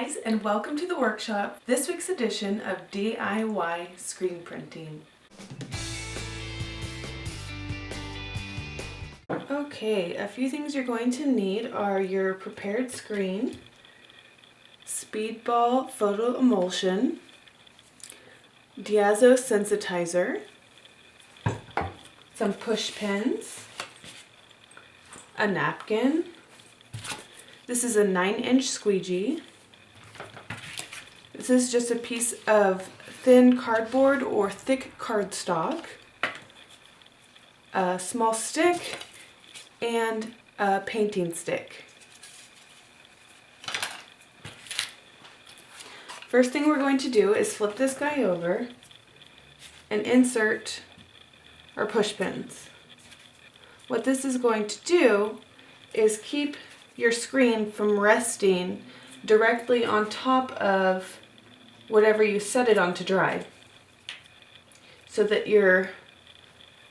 guys, and welcome to the workshop, this week's edition of DIY screen printing. Okay, a few things you're going to need are your prepared screen, Speedball Photo Emulsion, Diazo sensitizer, some push pins, a napkin. This is a 9-inch squeegee. This is just a piece of thin cardboard or thick cardstock, a small stick, and a painting stick. First thing we're going to do is flip this guy over and insert our push pins. What this is going to do is keep your screen from resting directly on top of whatever you set it on to dry, so that your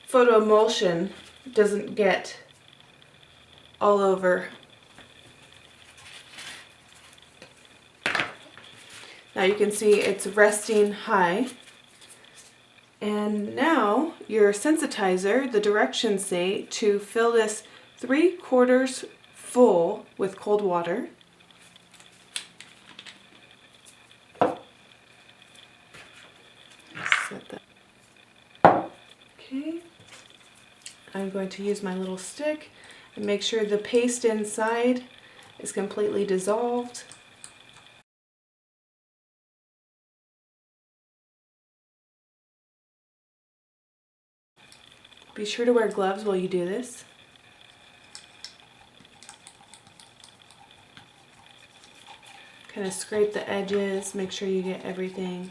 photo emulsion doesn't get all over. Now you can see it's resting high, and now your sensitizer, the directions say to fill this 3/4 full with cold water. Set that. Okay. I'm going to use my little stick and make sure the paste inside is completely dissolved. Be sure to wear gloves while you do this. Kind of scrape the edges, make sure you get everything.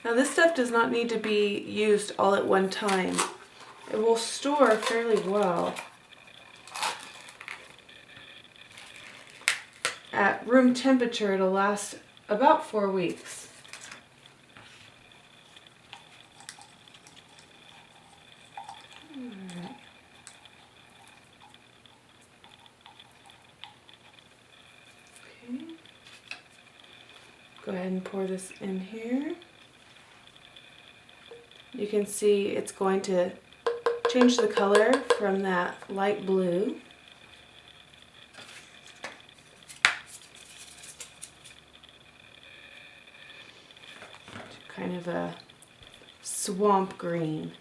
Now this stuff does not need to be used all at one time. It will store fairly well at room temperature. It'll last about 4 weeks. Alright. Okay. Go ahead and pour this in here. You can see it's going to change the color from that light blue to kind of a swamp green.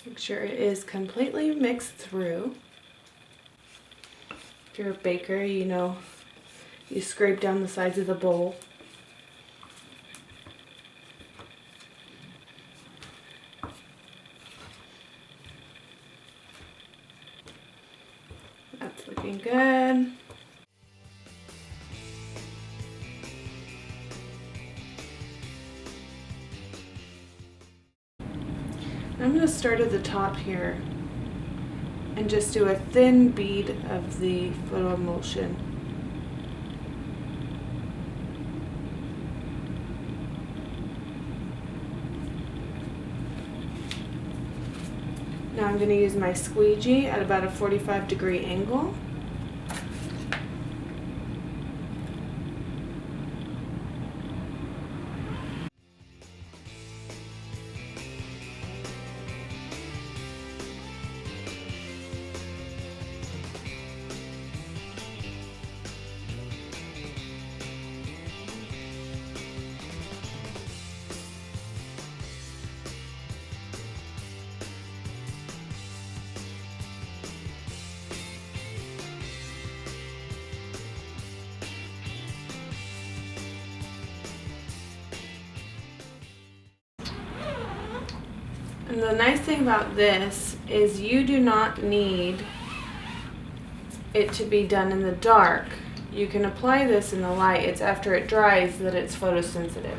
Make sure it is completely mixed through. If you're a baker, you know you scrape down the sides of the bowl. That's looking good. I'm going to start at the top here and just do a thin bead of the photo emulsion. Now I'm going to use my squeegee at about a 45-degree angle. And the nice thing about this is you do not need it to be done in the dark. You can apply this in the light. It's after it dries that it's photosensitive.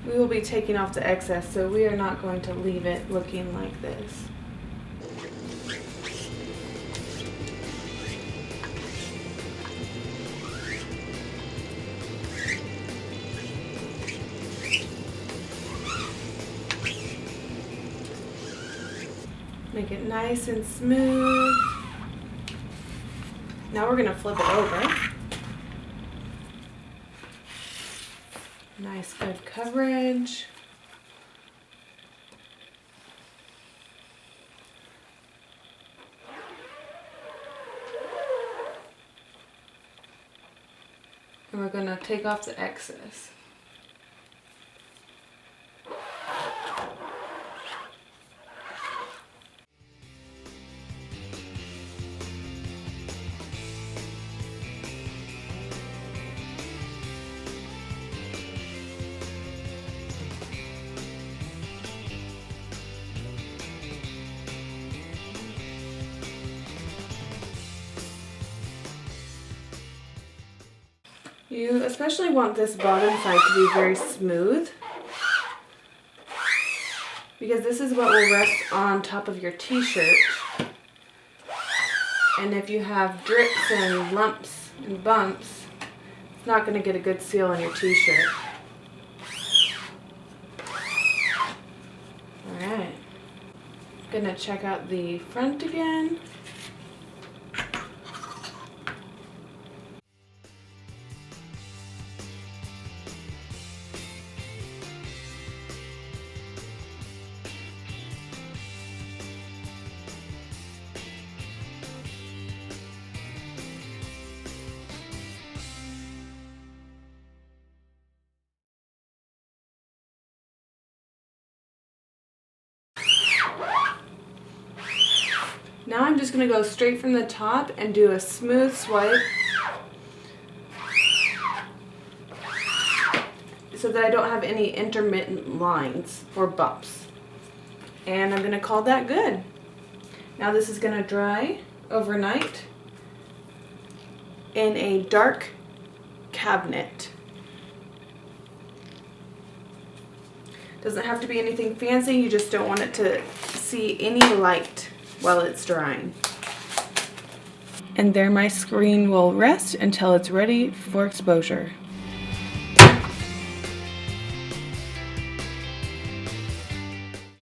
we will be taking off the excess, so we are not going to leave it looking like this. Make it nice and smooth. Now we're going to flip it over. Nice, good coverage. And we're going to take off the excess. You especially want this bottom side to be very smooth, because this is what will rest on top of your t-shirt. And if you have drips and lumps and bumps, it's not going to get a good seal on your t-shirt. Alright, gonna check out the front again. Now I'm just going to go straight from the top and do a smooth swipe so that I don't have any intermittent lines or bumps. And I'm going to call that good. Now this is going to dry overnight in a dark cabinet. Doesn't have to be anything fancy, you just don't want it to see any light while it's drying. And there my screen will rest until it's ready for exposure.